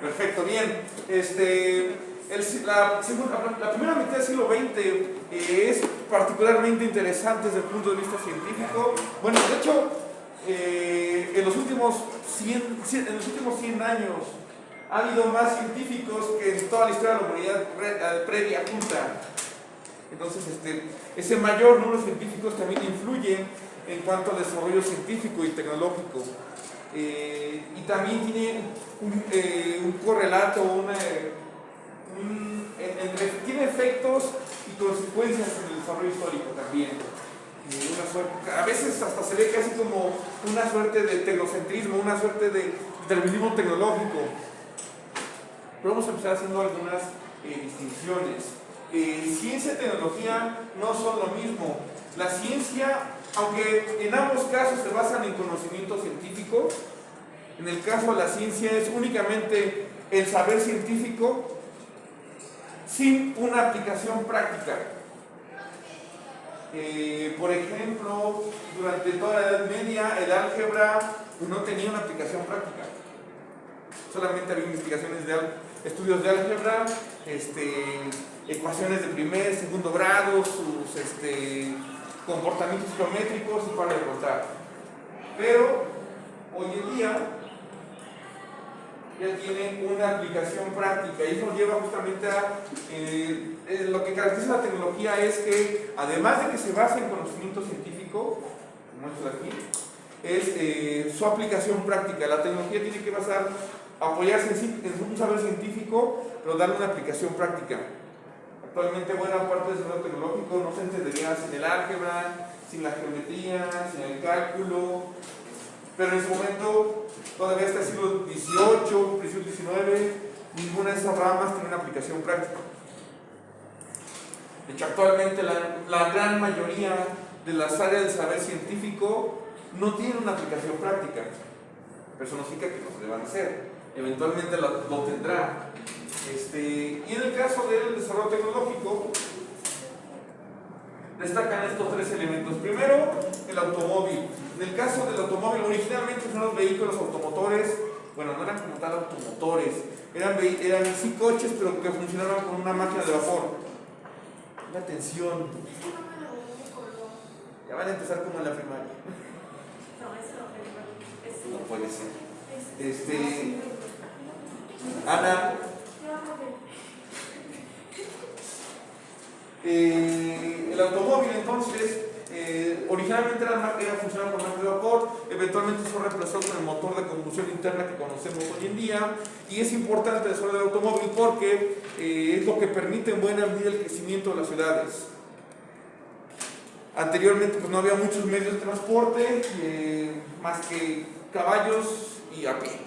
Perfecto, bien. La primera mitad del siglo XX es particularmente interesante desde el punto de vista científico. Bueno, de hecho, en los últimos 100 años ha habido más científicos que en toda la historia de la humanidad previa junta. Entonces, ese mayor número de científicos también influye en cuanto al desarrollo científico y tecnológico. Y también tiene un correlato, tiene efectos y consecuencias en el desarrollo histórico también. A veces hasta se ve casi como una suerte de tecnocentrismo, una suerte de determinismo tecnológico. Pero vamos a empezar haciendo algunas distinciones. Ciencia y tecnología no son lo mismo. La ciencia, aunque en ambos casos se basan en conocimiento científico, en el caso de la ciencia es únicamente el saber científico sin una aplicación práctica. Por ejemplo, durante toda la Edad Media el álgebra no tenía una aplicación práctica. Solamente había investigaciones estudios de álgebra, ecuaciones de primer, segundo grado, sus comportamientos geométricos y para de contar. Pero hoy en día ya tiene una aplicación práctica y eso nos lleva justamente a lo que caracteriza la tecnología es que además de que se basa en conocimiento científico, como esto de aquí, es su aplicación práctica. La tecnología tiene que apoyarse en un saber científico, pero darle una aplicación práctica. Actualmente buena parte del desarrollo tecnológico no se entendería sin el álgebra, sin la geometría, sin el cálculo, pero en ese momento, todavía hasta el siglo XVIII, principios del XIX, ninguna de esas ramas tiene una aplicación práctica. De hecho, actualmente la gran mayoría de las áreas del saber científico no tienen una aplicación práctica, pero eso no significa que no se deban hacer, eventualmente lo tendrá. Y en el caso del desarrollo tecnológico, destacan estos tres elementos. Primero, el automóvil. En el caso del automóvil, originalmente son los vehículos automotores, bueno, no eran como tal automotores, eran sí coches, pero que funcionaban con una máquina de vapor. La atención. Ya van a empezar como en la primaria. No puede ser. Ana. El automóvil entonces originalmente funcionaba con máquina de vapor, eventualmente fue reemplazado con el motor de combustión interna que conocemos hoy en día, y es importante el desarrollo del automóvil porque es lo que permite en buena medida el crecimiento de las ciudades. Anteriormente pues no había muchos medios de transporte más que caballos y a pie.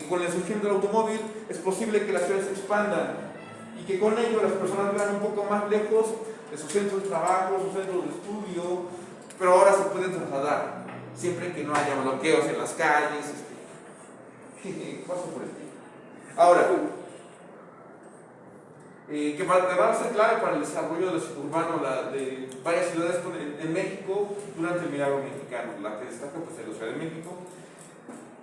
Con el surgimiento del automóvil es posible que las ciudades se expandan y que con ello las personas vean un poco más lejos de sus centros de trabajo, sus centros de estudio, pero ahora se pueden trasladar, siempre que no haya bloqueos en las calles. Paso por aquí. Ahora, que va a ser clave para el desarrollo urbano de varias ciudades en México durante el milagro mexicano, la que destaca pues en la Ciudad de México.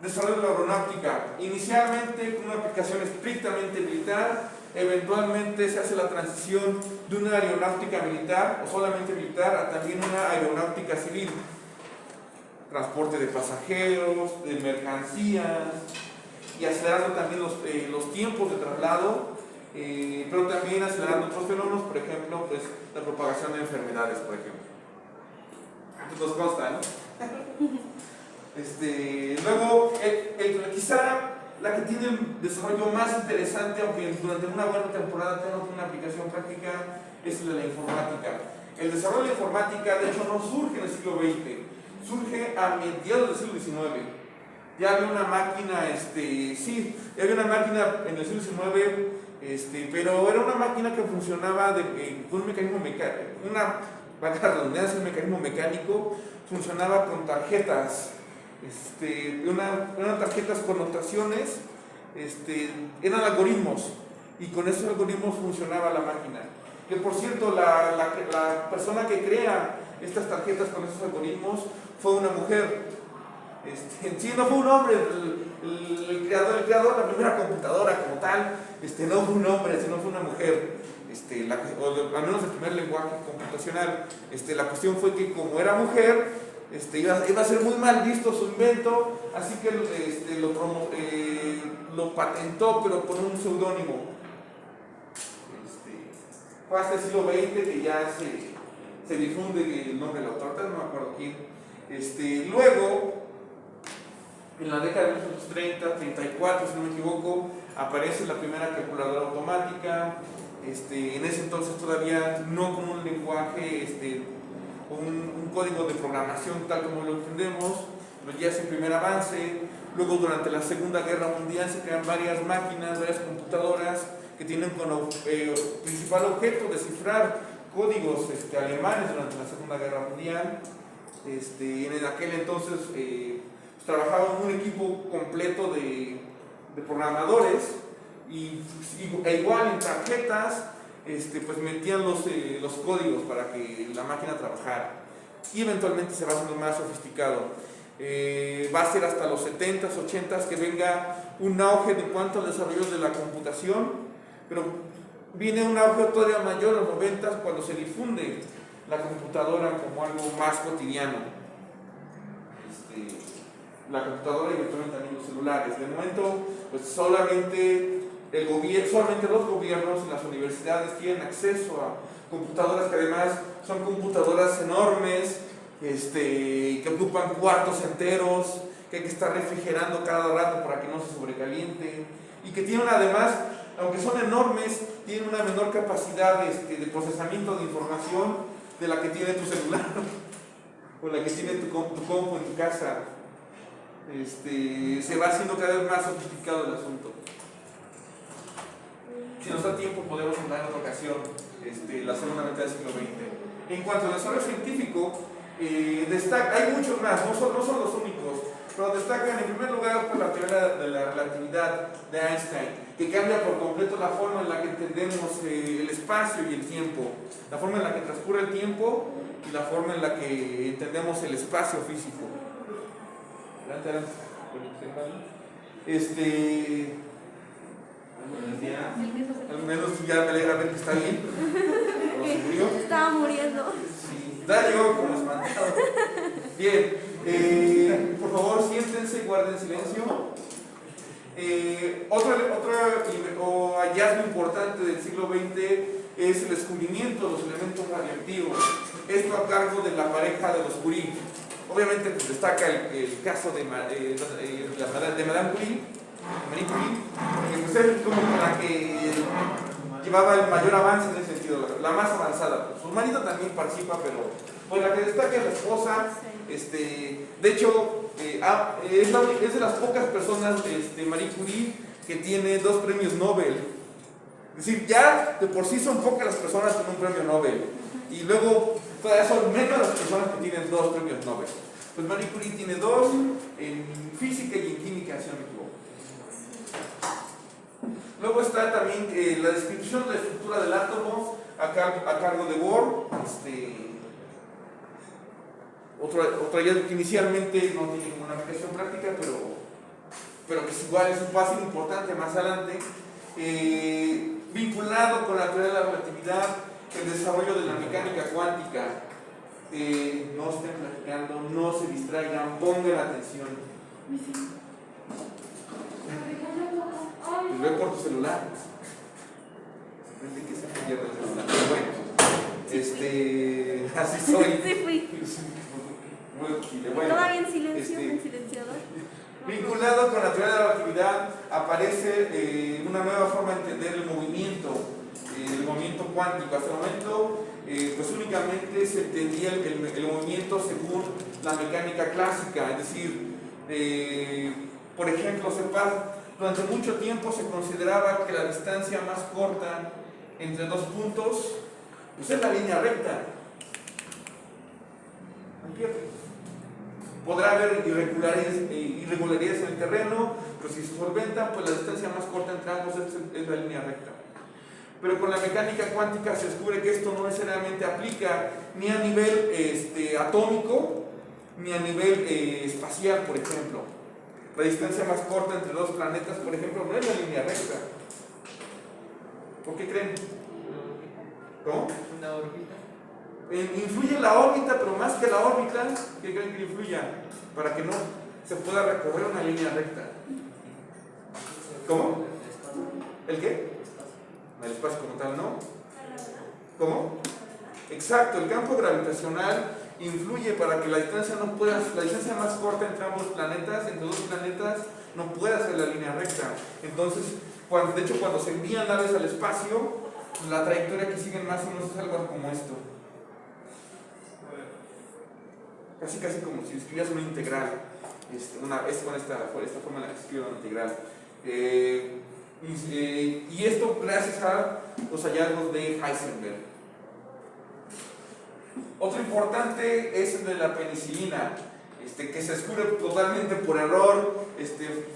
Desarrollo de la aeronáutica, inicialmente con una aplicación estrictamente militar, eventualmente se hace la transición de una aeronáutica militar o solamente militar a también una aeronáutica civil, transporte de pasajeros, de mercancías y acelerando también los tiempos de traslado, pero también acelerando otros fenómenos, por ejemplo, pues, la propagación de enfermedades, por ejemplo. Nos consta, ¿no? Luego, quizá la que tiene el desarrollo más interesante, aunque durante una buena temporada tenga una aplicación práctica, es la de la informática. El desarrollo de la informática, de hecho, no surge en el siglo XX, surge a mediados del siglo XIX. Ya había una máquina, ya había una máquina en el siglo XIX, pero era una máquina que funcionaba con un mecanismo mecánico, un mecanismo mecánico, funcionaba con tarjetas. Eran tarjetas con notaciones, eran algoritmos y con esos algoritmos funcionaba la máquina. Que por cierto, la persona que crea estas tarjetas con esos algoritmos fue una mujer. Sí, no fue un hombre, el creador, la primera computadora como tal, no fue un hombre, sino fue una mujer. Al menos el primer lenguaje computacional. La cuestión fue que como era mujer, iba a ser muy mal visto su invento, así que lo patentó, pero con un seudónimo. Fue hasta el siglo XX que ya se difunde el nombre del autor, no me acuerdo quién. Luego, en la década de 1930, 34, si no me equivoco, aparece la primera calculadora automática. En ese entonces todavía no con un lenguaje, un código de programación tal como lo entendemos, pero ya es el primer avance. Luego, durante la Segunda Guerra Mundial, se crean varias máquinas, varias computadoras que tienen como principal objeto descifrar códigos alemanes durante la Segunda Guerra Mundial. En aquel entonces trabajaba un equipo completo de programadores e igual en tarjetas pues metían los códigos para que la máquina trabajara, y eventualmente se va haciendo más sofisticado. Va a ser hasta los 70s, 80s que venga un auge en cuanto al desarrollo de la computación, pero viene un auge todavía mayor en los 90s cuando se difunde la computadora como algo más cotidiano. La computadora y eventualmente también los celulares. De momento, pues solamente los gobiernos y las universidades tienen acceso a computadoras que además son computadoras enormes, que ocupan cuartos enteros, que hay que estar refrigerando cada rato para que no se sobrecaliente, y que tienen además, aunque son enormes, tienen una menor capacidad de procesamiento de información de la que tiene tu celular o la que tiene tu compu en tu casa. Se va haciendo cada vez más sofisticado el asunto. Si nos da tiempo podemos hablar en otra ocasión, la segunda mitad del siglo XX. En cuanto al desarrollo científico, hay muchos más, no son los únicos, pero destacan en primer lugar por la teoría de la relatividad de Einstein, que cambia por completo la forma en la que entendemos el espacio y el tiempo, la forma en la que transcurre el tiempo y la forma en la que entendemos el espacio físico. Adelante. Al menos ya me alegra ver que está bien. Estaba muriendo. Sí, da yo como espantado. Bien, por favor siéntense y guarden silencio. Otro hallazgo importante del siglo XX es el descubrimiento de los elementos radioactivos. Esto a cargo de la pareja de los Curie. Obviamente pues, destaca el caso de Madame Curie, Marie Curie, que pues, es como la que llevaba el mayor avance en ese sentido, la más avanzada. Su marido también participa, pero pues, la que destaca es la esposa. De hecho, es de las pocas personas, Marie Curie, que tiene 2 premios Nobel. Es decir, ya de por sí son pocas las personas con un premio Nobel. Y luego todavía son menos las personas que tienen 2 premios Nobel. Pues Marie Curie tiene 2 en física y en química, si no me equivoco. Luego está también la descripción de la estructura del átomo a cargo de Bohr. Otro hallazgo que inicialmente no tiene ninguna aplicación práctica, pero que igual es un paso importante más adelante. Vinculado con la teoría de la relatividad, el desarrollo de la mecánica cuántica. No estén platicando, no se distraigan, pongan atención. Pues ve por tu celular. Simplemente que se pierde el celular. Pero bueno, así soy. Sí, fui. Bueno, todavía en silencio, en silenciador. Vinculado con la teoría de la relatividad aparece una nueva forma de entender el movimiento cuántico. Hasta el momento pues únicamente se entendía el movimiento según la mecánica clásica, es decir, por ejemplo, durante mucho tiempo se consideraba que la distancia más corta entre 2 puntos pues es la línea recta. Podrá haber irregularidades en el terreno, pero si se solventan, pues la distancia más corta entre ambos es la línea recta. Pero con la mecánica cuántica se descubre que esto no necesariamente aplica ni a nivel atómico, ni a nivel espacial, por ejemplo. La distancia más corta entre dos planetas, por ejemplo, no es la línea recta. ¿Por qué creen? ¿Cómo? Una órbita. Influye la órbita, pero más que la órbita, ¿qué creen que influya? Para que no se pueda recorrer una línea recta. ¿Cómo? ¿El qué? El espacio como tal, ¿no? ¿Cómo? Exacto, el campo gravitacional influye para que la distancia más corta entre ambos planetas, entre dos planetas, no pueda ser la línea recta. Entonces, de hecho, cuando se envían naves al espacio, la trayectoria que siguen más o menos es algo como esto. Casi como si escribieras una integral. Es con esta forma en la que escribo una integral. Y esto gracias a los hallazgos de Heisenberg. Otro importante es el de la penicilina, que se descubre totalmente por error.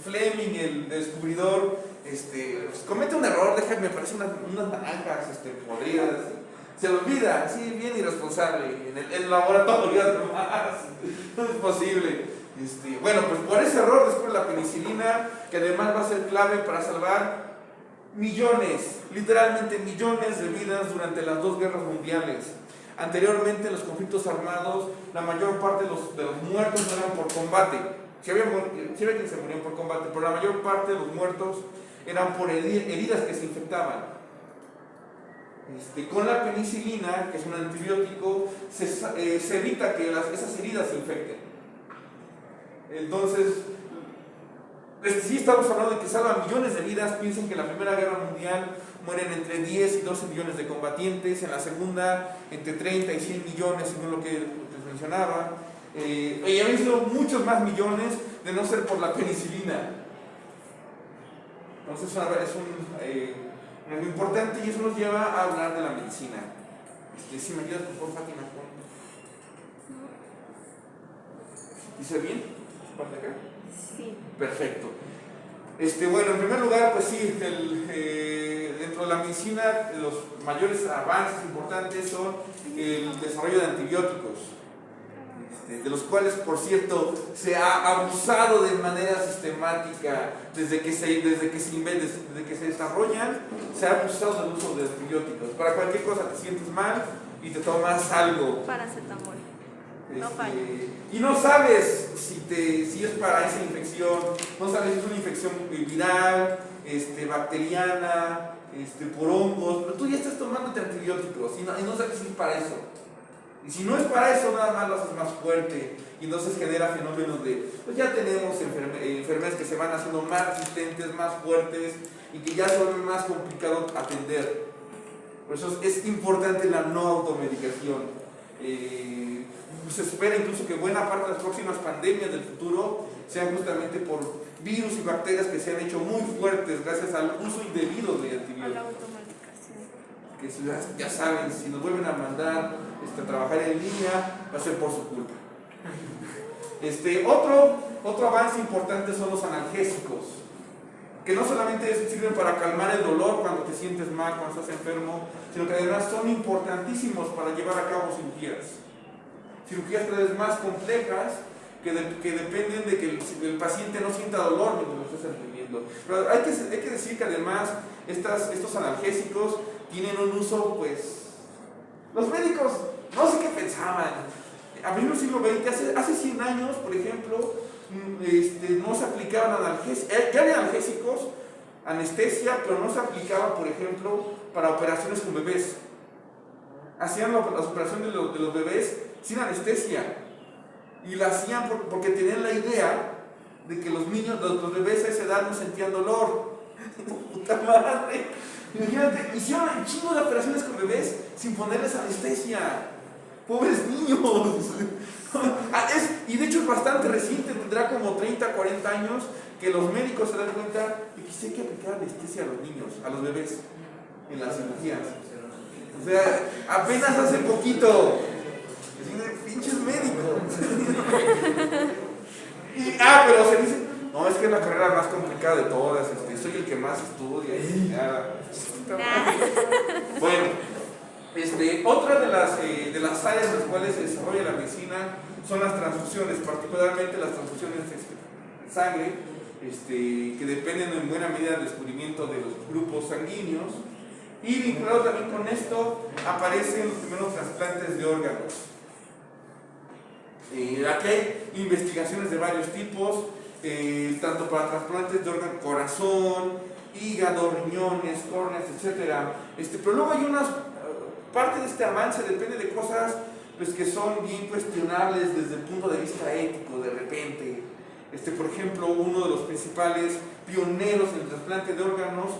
Fleming, el descubridor, pues comete un error, me parece unas naranjas podridas. Se lo olvida, así bien irresponsable, en el laboratorio además. No es posible. Bueno, pues por ese error descubre la penicilina, que además va a ser clave para salvar millones, literalmente millones de vidas durante las dos guerras mundiales. Anteriormente, en los conflictos armados, la mayor parte de los muertos no eran por combate. Sí había quienes se morían por combate, pero la mayor parte de los muertos eran por heridas que se infectaban. Con la penicilina, que es un antibiótico, se evita que esas heridas se infecten. Entonces, sí estamos hablando de que salva millones de vidas. Piensen que en la Primera Guerra Mundial mueren entre 10 y 12 millones de combatientes, en la Segunda entre 30 y 100 millones, según lo que les mencionaba. Y habían sido muchos más millones de no ser por la penicilina. Entonces es algo importante, y eso nos lleva a hablar de la medicina. Si me ayudas, por favor, Fátima. ¿Dice bien? ¿Parte acá? Sí. Perfecto. Bueno, en primer lugar, pues sí, dentro de la medicina, los mayores avances importantes son el desarrollo de antibióticos, de los cuales, por cierto, se ha abusado de manera sistemática desde que se desarrollan. Se ha abusado del uso de antibióticos. Para cualquier cosa te sientes mal y te tomas algo. Paracetamol. No falla. Y no sabes si es para esa infección, no sabes si es una infección viral, bacteriana, por hongos, pero tú ya estás tomándote antibióticos y no sabes si es para eso. Y si no es para eso, nada más lo haces más fuerte, y entonces genera fenómenos pues ya tenemos enfermedades que se van haciendo más resistentes, más fuertes, y que ya son más complicado atender. Por eso es importante la no automedicación. Se espera incluso que buena parte de las próximas pandemias del futuro sean justamente por virus y bacterias que se han hecho muy fuertes gracias al uso indebido de antibióticos. A la automedicación. Que ya saben, si nos vuelven a mandar a trabajar en línea, va a ser por su culpa. Otro avance importante son los analgésicos, que no solamente sirven para calmar el dolor cuando te sientes mal, cuando estás enfermo, sino que además son importantísimos para llevar a cabo cirugías cada vez más complejas, que dependen de que el paciente no sienta dolor mientras lo estés atendiendo. Pero hay que decir que además estos analgésicos tienen un uso, pues, los médicos no sé qué pensaban. A principios del siglo XX, hace 100 años, por ejemplo, no se aplicaban analgésicos. Ya había analgésicos, anestesia, pero no se aplicaba, por ejemplo, para operaciones con bebés. Hacían las operaciones de los bebés sin anestesia, y la hacían porque tenían la idea de que los bebés a esa edad no sentían dolor. ¡Puta madre! Imagínate, hicieron un chingo de operaciones con bebés sin ponerles anestesia. ¡Pobres niños! Y de hecho es bastante reciente, tendrá como 30, 40 años, que los médicos se dan cuenta de que sí hay que aplicar anestesia a los niños, a los bebés, en las cirugías. O sea, apenas hace poquito. Pinches médicos. Pero se dice, no, es que es la carrera más complicada de todas, soy el que más estudia. Bueno, otra de las áreas en las cuales se desarrolla la medicina son las transfusiones, particularmente las transfusiones de sangre, que dependen en buena medida del descubrimiento de los grupos sanguíneos. Y vinculado también con esto aparecen los primeros trasplantes de órganos. Aquí hay investigaciones de varios tipos, tanto para trasplantes de órgano, corazón, hígado, riñones, córneas, etc. Pero luego hay unas, parte de este avance depende de cosas pues, que son bien cuestionables desde el punto de vista ético, de repente. Por ejemplo, uno de los principales pioneros en el trasplante de órganos,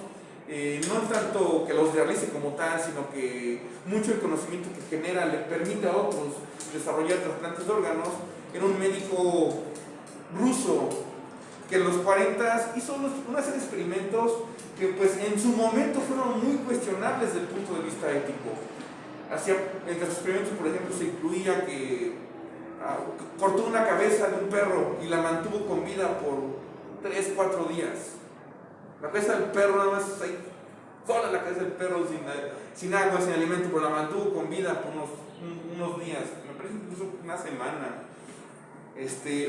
no tanto que los realice como tal, sino que mucho el conocimiento que genera le permite a otros desarrollar trasplantes de órganos, era un médico ruso que en los 40 hizo una serie de experimentos que pues en su momento fueron muy cuestionables desde el punto de vista ético. Entre sus experimentos, por ejemplo, se incluía que cortó una cabeza de un perro y la mantuvo con vida por 3-4 días. La cabeza del perro nada más ahí, sola la cabeza del perro sin agua, sin alimento, pero la mantuvo con vida por unos días, me parece incluso una semana.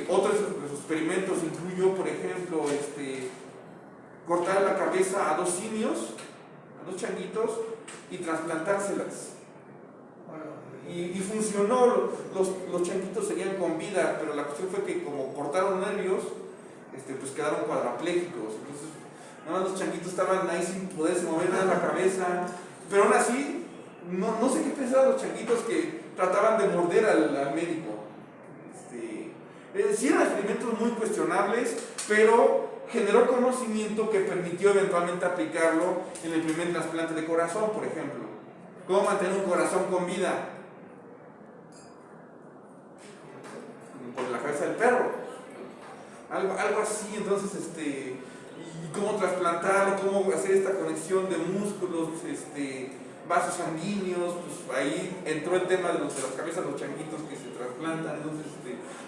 Otros de sus experimentos incluyó, por ejemplo, cortar la cabeza a 2 simios, a 2 changuitos, y trasplantárselas. Y funcionó, los changuitos seguían con vida, pero la cuestión fue que como cortaron nervios, pues quedaron cuadraplégicos. Entonces, nada más los changuitos estaban ahí sin poderse mover nada la cabeza, pero aún así, no sé qué pensaban los changuitos que trataban de morder al médico. Sí eran experimentos muy cuestionables, pero generó conocimiento que permitió eventualmente aplicarlo en el primer trasplante de corazón, por ejemplo. ¿Cómo mantener un corazón con vida? Por la cabeza del perro. Algo así, entonces, y cómo trasplantarlo, cómo hacer esta conexión de músculos, vasos sanguíneos, pues ahí entró el tema de las cabezas de los changuitos que se trasplantan, entonces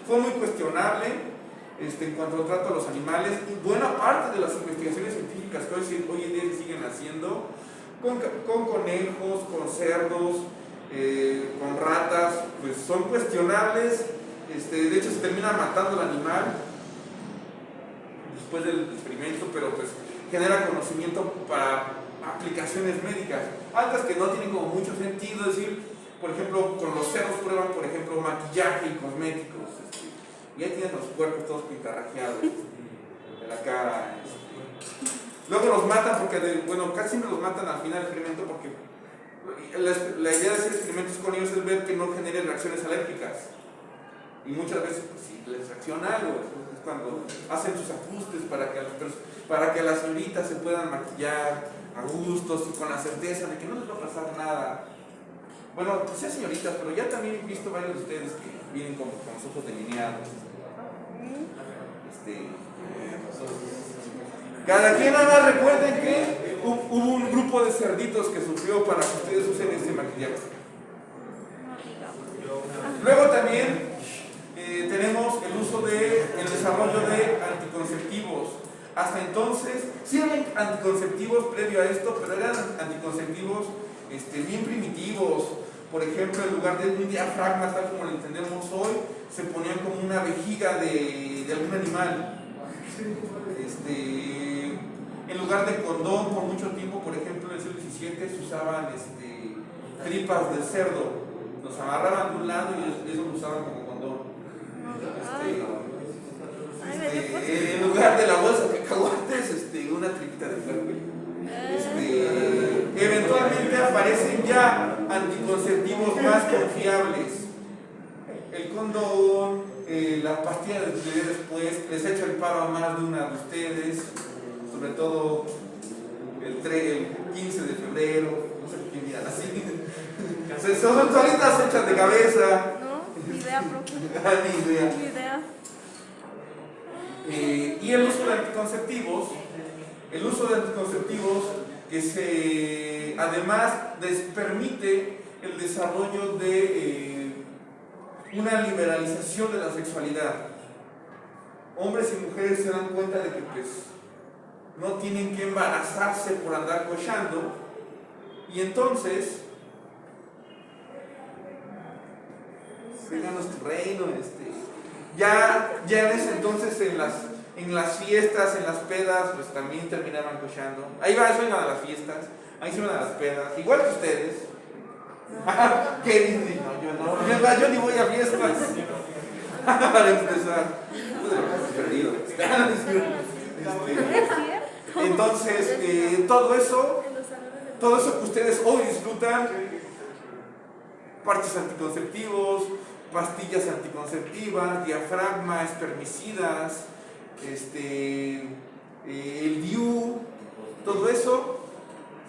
fue muy cuestionable en cuanto al trato a los animales, y buena parte de las investigaciones científicas que hoy en día se siguen haciendo, con conejos, con cerdos, con ratas, pues son cuestionables, de hecho se termina matando el animal después del experimento, pero pues genera conocimiento para aplicaciones médicas, otras que no tienen como mucho sentido, es decir, por ejemplo, con los cerdos prueban, por ejemplo, maquillaje y cosméticos, y ahí tienen los cuerpos todos pintarrajeados de la cara, luego los matan porque, casi siempre los matan al final del experimento porque la idea de hacer experimentos con ellos es ver que no generen reacciones alérgicas, y muchas veces pues, si les reacciona algo, es cuando hacen sus ajustes para que las señoritas se puedan maquillar a gustos y con la certeza de que no les va a pasar nada. Bueno, pues sí, señoritas, pero ya también he visto varios de ustedes que vienen con los ojos delineados. Cada quien nada más recuerden que hubo un grupo de cerditos que sufrió para que ustedes usen este maquillaje. Luego también tenemos el desarrollo de anticonceptivos. Hasta entonces, sí eran anticonceptivos previo a esto, pero eran anticonceptivos bien primitivos. Por ejemplo, en lugar de un diafragma, tal como lo entendemos hoy, se ponían como una vejiga de algún animal. En lugar de condón, por mucho tiempo, por ejemplo, en el siglo XVII se usaban tripas de cerdo. Los amarraban de un lado y eso lo usaban como condón. En lugar de la bolsa de cacahuates, una tripita de cerdo. Eventualmente aparecen ya anticonceptivos más confiables. El condón, la pastilla de después, les echo el paro a más de una de ustedes, sobre todo el 15 de febrero, no sé qué día, así. Son solitas hechas de cabeza. No, ni idea, profe. Ni idea. Ni idea. Y el uso de anticonceptivos, que además les permite el desarrollo de una liberalización de la sexualidad. Hombres y mujeres se dan cuenta de que pues, no tienen que embarazarse por andar cochando, y entonces véganos tu reino, ya en ese entonces en las En las fiestas, en las pedas, pues también terminaban cochando. Ahí va, eso iban a las fiestas, ahí se iban a las pedas, igual que ustedes. ¿Qué dice? No, yo no. Es más, yo ni voy a fiestas. Para empezar. Perdido. Entonces, todo eso que ustedes hoy disfrutan, parches anticonceptivos, pastillas anticonceptivas, diafragma, espermicidas, el DIU, todo eso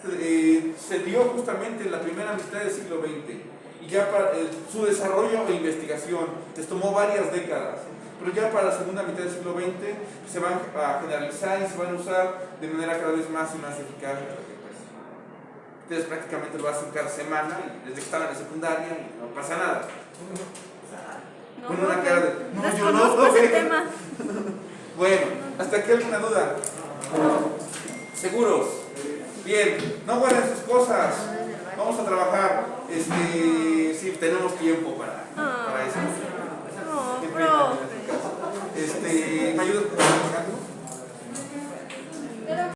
se dio justamente en la primera mitad del siglo XX. Y ya para su desarrollo e investigación les tomó varias décadas, pero ya para la segunda mitad del siglo XX se van a generalizar y se van a usar de manera cada vez más y más eficaz. Ustedes prácticamente lo hacen cada semana y desde que están en la secundaria y no pasa nada. No, Con una cara de no, yo desconozco no. ese tema. Bueno, ¿hasta aquí alguna duda? ¿Seguros? Bien, no guarden sus cosas. Vamos a trabajar. Sí, tenemos tiempo para eso. No, Qué pena, profe. ¿me ayudas